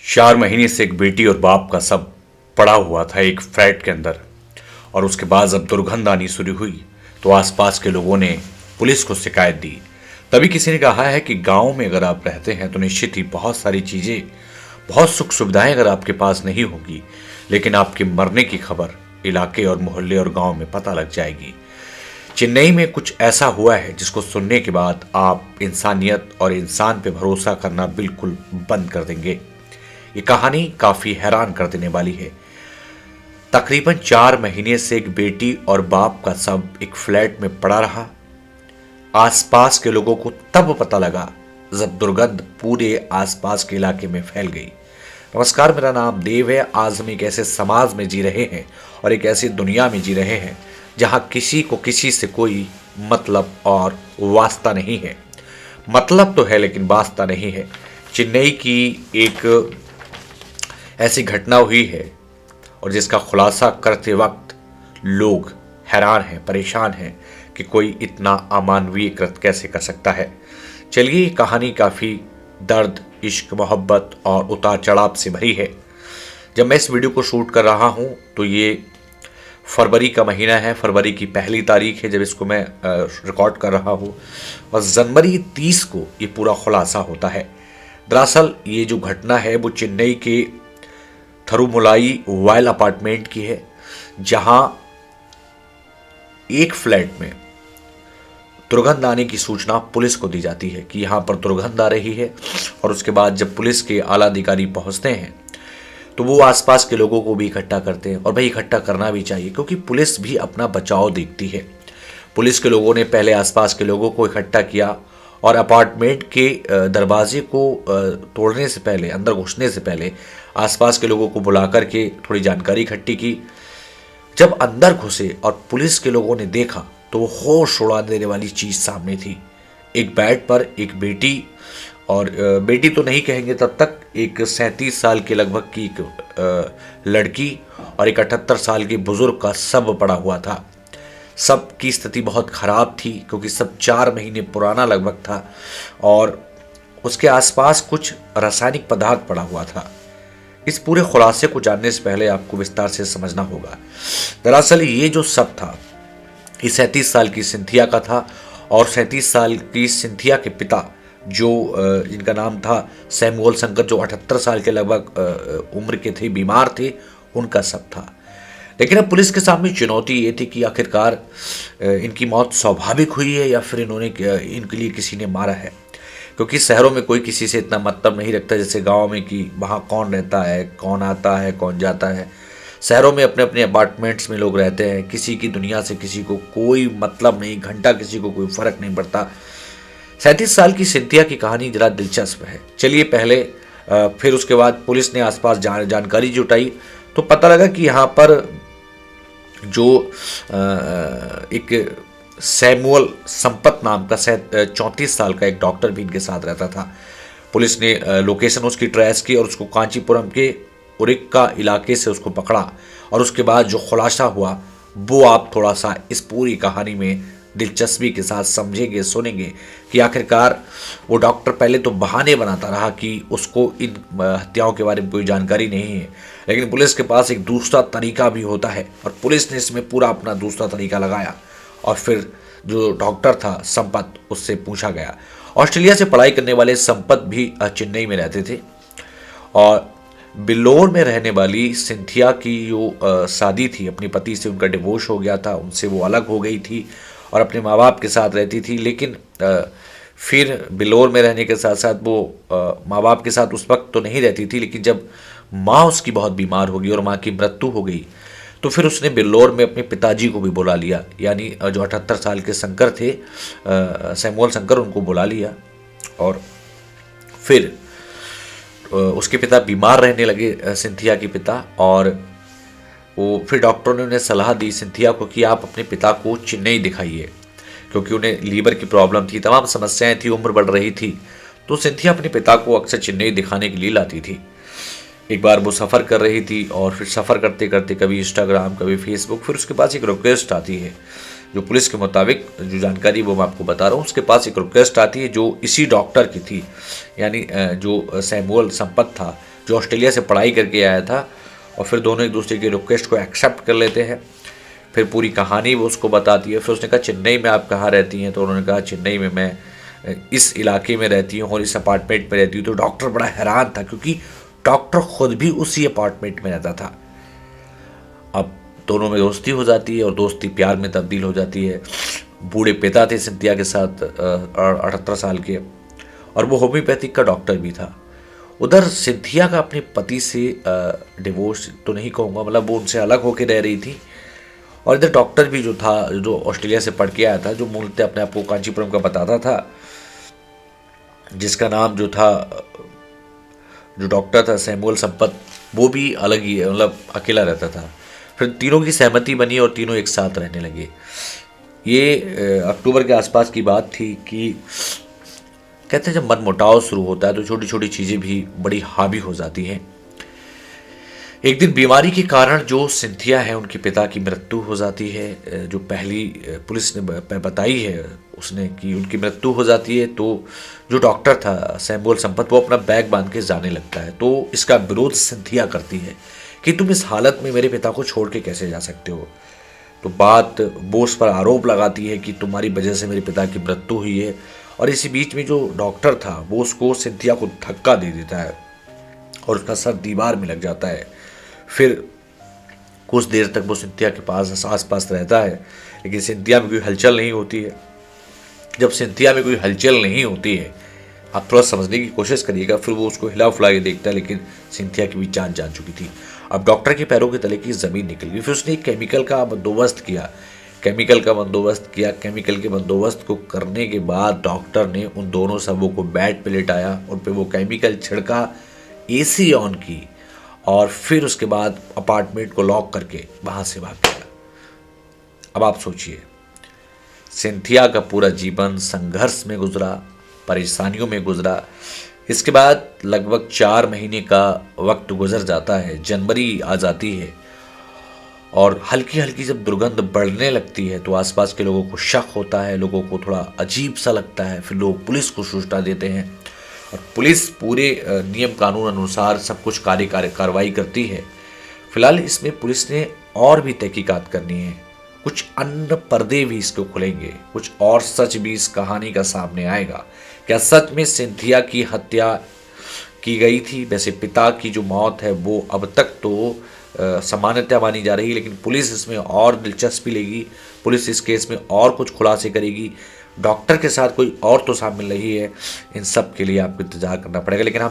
4 महीने से एक बेटी और बाप का शव पड़ा हुआ था एक फ्लैट के अंदर। और उसके बाद जब दुर्गंध आनी शुरू हुई तो आसपास के लोगों ने पुलिस को शिकायत दी। तभी किसी ने कहा है कि गांव में अगर आप रहते हैं तो निश्चित ही बहुत सारी चीजें, बहुत सुख सुविधाएं अगर आपके पास नहीं होगी, लेकिन आपके मरने की खबर इलाके और मोहल्ले और गांव में पता लग जाएगी। चेन्नई में कुछ ऐसा हुआ है जिसको सुनने के बाद आप इंसानियत और इंसान पे भरोसा करना बिल्कुल बंद कर देंगे। ये कहानी काफी हैरान कर देने वाली है। तकरीबन 4 महीने से एक बेटी और बाप का शव एक फ्लैट में पड़ा रहा। आसपास के लोगों को तब पता लगा जब दुर्गंध पूरे आसपास के इलाके में फैल गई। नमस्कार, मेरा नाम देव है। आज हम एक ऐसे समाज में जी रहे हैं और एक ऐसी दुनिया में जी रहे हैं जहां किसी को किसी से कोई मतलब और वास्ता नहीं है। मतलब तो है लेकिन वास्ता नहीं है। चेन्नई की एक ऐसी घटना हुई है और जिसका खुलासा करते वक्त लोग हैरान हैं, परेशान हैं कि कोई इतना अमानवीय कृत्य कैसे कर सकता है। चलिए, ये कहानी काफ़ी दर्द, इश्क, मोहब्बत और उतार चढ़ाव से भरी है। जब मैं इस वीडियो को शूट कर रहा हूँ तो ये फरवरी का महीना है। फरवरी की पहली तारीख है जब इसको मैं रिकॉर्ड कर रहा हूँ और जनवरी 30 को ये पूरा खुलासा होता है। दरअसल ये जो घटना है वो चेन्नई के थरुमुलाई वाइल अपार्टमेंट की है, जहां एक फ्लैट में दुर्गंध आने की सूचना पुलिस को दी जाती है कि यहां पर दुर्गंध आ रही है। और उसके बाद जब पुलिस के आला अधिकारी पहुंचते हैं तो वो आसपास के लोगों को भी इकट्ठा करते हैं। और भाई, इकट्ठा करना भी चाहिए क्योंकि पुलिस भी अपना बचाव देखती है। पुलिस के लोगों ने पहले आसपास के लोगों को इकट्ठा किया और अपार्टमेंट के दरवाजे को तोड़ने से पहले, अंदर घुसने से पहले आसपास के लोगों को बुला करके थोड़ी जानकारी इकट्ठी की। जब अंदर घुसे और पुलिस के लोगों ने देखा तो होश उड़ा देने वाली चीज सामने थी। एक बेड पर एक बेटी, और बेटी तो नहीं कहेंगे तब तक, एक 37 साल के लगभग की एक लड़की और एक 78 साल के बुजुर्ग का शव पड़ा हुआ था। सब की स्थिति बहुत खराब थी क्योंकि सब 4 महीने पुराना लगभग था और उसके आसपास कुछ रासायनिक पदार्थ पड़ा हुआ था। इस पूरे खुलासे को जानने से पहले आपको विस्तार से समझना होगा। दरअसल ये जो शव था ये 37 साल की सिंथिया का था और 37 साल की सिंथिया के पिता, जो जिनका नाम था सैमुअल शंकर, जो 78 साल के लगभग उम्र के थे, बीमार थे, उनका शव था। लेकिन अब पुलिस के सामने चुनौती ये थी कि आखिरकार इनकी मौत स्वाभाविक हुई है या फिर इनके लिए किसी ने मारा है। क्योंकि शहरों में कोई किसी से इतना मतलब नहीं रखता जैसे गांव में कि वहाँ कौन रहता है, कौन आता है, कौन जाता है। शहरों में अपने अपने अपार्टमेंट्स में लोग रहते हैं, किसी की दुनिया से किसी को कोई मतलब नहीं, घंटा किसी को कोई फर्क नहीं पड़ता। 37 साल की सिंथिया की कहानी जरा दिलचस्प है। चलिए, पहले फिर उसके बाद पुलिस ने आसपास जानकारी जुटाई तो पता लगा कि यहाँ पर जो एक सैमुअल संपत नाम का 34 साल का एक डॉक्टर भी इनके साथ रहता था। पुलिस ने लोकेशन उसकी ट्रेस की और उसको कांचीपुरम के उरिक्का इलाके से उसको पकड़ा। और उसके बाद जो खुलासा हुआ वो आप थोड़ा सा इस पूरी कहानी में दिलचस्पी के साथ समझेंगे, सुनेंगे कि आखिरकार वो डॉक्टर पहले तो बहाने बनाता रहा कि उसको इन हत्याओं के बारे में कोई जानकारी नहीं है, लेकिन पुलिस के पास एक दूसरा तरीका भी होता है और पुलिस ने इसमें पूरा अपना दूसरा तरीका लगाया। और फिर जो डॉक्टर था संपत, उससे पूछा गया। ऑस्ट्रेलिया से पढ़ाई करने वाले संपत भी चेन्नई में रहते थे और बिल्लोर में रहने वाली सिंथिया की जो शादी थी, अपने पति से उनका डिवोर्स हो गया था, उनसे वो अलग हो गई थी और अपने माँ बाप के साथ रहती थी। लेकिन फिर बिल्लोर में रहने के साथ साथ वो माँ बाप के साथ उस वक्त तो नहीं रहती थी, लेकिन जब माँ उसकी बहुत बीमार हो गई और माँ की मृत्यु हो गई तो फिर उसने बिल्लोर में अपने पिताजी को भी बुला लिया, यानी जो 78 साल के शंकर थे, सैमुअल शंकर, उनको बुला लिया। और फिर उसके पिता बीमार रहने लगे, सिंथिया के पिता, और वो फिर डॉक्टरों ने उन्हें सलाह दी सिंथिया को कि आप अपने पिता को चेन्नई दिखाइए, क्योंकि उन्हें लीवर की प्रॉब्लम थी, तमाम समस्याएं थी, उम्र बढ़ रही थी। तो सिंथिया अपने पिता को अक्सर चेन्नई दिखाने के लिए लाती थी। एक बार वो सफ़र कर रही थी और फिर सफ़र करते करते कभी इंस्टाग्राम, कभी फेसबुक, फिर उसके पास एक रिक्वेस्ट आती है जो पुलिस के मुताबिक, जो जानकारी वो मैं आपको बता रहा हूँ, उसके पास एक रिक्वेस्ट आती है जो इसी डॉक्टर की थी, यानी जो सैमुअल संपत था, जो ऑस्ट्रेलिया से पढ़ाई करके आया था, और फिर दोनों एक दूसरे की रिक्वेस्ट को एक्सेप्ट कर लेते हैं। फिर पूरी कहानी वो उसको बताती है। फिर उसने कहा चेन्नई में आप कहाँ रहती हैं, तो उन्होंने कहा चेन्नई में मैं इस इलाके में रहती हूँ और इस अपार्टमेंट में रहती हूँ। तो डॉक्टर बड़ा हैरान था, क्योंकि डॉक्टर खुद भी उसी अपार्टमेंट में रहता था। अब दोनों में दोस्ती हो जाती है और दोस्ती प्यार में तब्दील हो जाती है। बूढ़े पिता थे सिंथिया के साथ, 78 साल के, और वो होम्योपैथिक का डॉक्टर भी था। उधर सिंथिया का अपने पति से डिवोर्स तो नहीं कहूँगा, मतलब वो उनसे अलग होकर रह रही थी। और इधर डॉक्टर भी जो था, जो ऑस्ट्रेलिया से पढ़ के आया था, जो मूलतः अपने आप को कांचीपुरम का बताता था, जिसका नाम जो था, जो डॉक्टर था सैमुअल संपत, वो भी अलग ही, मतलब अकेला रहता था। फिर तीनों की सहमति बनी और तीनों एक साथ रहने लगे। ये अक्टूबर के आसपास की बात थी कि कहते हैं जब मनमुटाव शुरू होता है तो छोटी छोटी चीज़ें भी बड़ी हावी हो जाती हैं। एक दिन बीमारी के कारण जो सिंथिया है उनके पिता की मृत्यु हो जाती है। जो पहली पुलिस ने बताई है उसने कि उनकी मृत्यु हो जाती है, तो जो डॉक्टर था सैमुअल संपत, वो अपना बैग बांध के जाने लगता है। तो इसका विरोध सिंथिया करती है कि तुम इस हालत में मेरे पिता को छोड़ के कैसे जा सकते हो। तो बात बोस पर आरोप लगाती है कि तुम्हारी वजह से मेरे पिता की मृत्यु हुई है। और इसी बीच में जो डॉक्टर था वो उसको सिंथिया को धक्का दे देता है और उसका सर दीवार में लग जाता है। फिर कुछ देर तक वो सिंथिया के आस पास रहता है, लेकिन सिंथिया में कोई हलचल नहीं होती है। जब सिंथिया में कोई हलचल नहीं होती है, आप थोड़ा समझने की कोशिश करिएगा, फिर वो उसको हिला फुला के देखता है, लेकिन सिंथिया की भी जान जा चुकी थी। अब डॉक्टर के पैरों के तले की ज़मीन निकल गई। फिर उसने एक केमिकल का बंदोबस्त किया। केमिकल के बंदोबस्त को करने के बाद डॉक्टर ने उन दोनों सबों को बेड पे लेटाया, उन पे वो केमिकल छिड़का, एसी ऑन की, और फिर उसके बाद अपार्टमेंट को लॉक करके वहाँ से भाग गया। अब आप सोचिए, सिंथिया का पूरा जीवन संघर्ष में गुजरा, परेशानियों में गुजरा। इसके बाद लगभग 4 महीने का वक्त गुजर जाता है, जनवरी आ जाती है, और हल्की हल्की जब दुर्गंध बढ़ने लगती है तो आसपास के लोगों को शक होता है, लोगों को थोड़ा अजीब सा लगता है। फिर लोग पुलिस को सूचना देते हैं और पुलिस पूरे नियम कानून अनुसार सब कुछ कार्रवाई करती है। फिलहाल इसमें पुलिस ने और भी तहकीकात करनी है, कुछ अन्य पर्दे भी इसको खुलेंगे, कुछ और सच भी इस कहानी का सामने आएगा। क्या सच में सिंथिया की हत्या की गई थी? वैसे पिता की जो मौत है वो अब तक तो सामान्यतः मानी जा रही है, लेकिन पुलिस इसमें और दिलचस्पी लेगी, पुलिस इस केस में और कुछ खुलासे करेगी, डॉक्टर के साथ कोई और तो शामिल नहीं है। इन सब के लिए आपको इंतजार करना पड़ेगा, लेकिन हम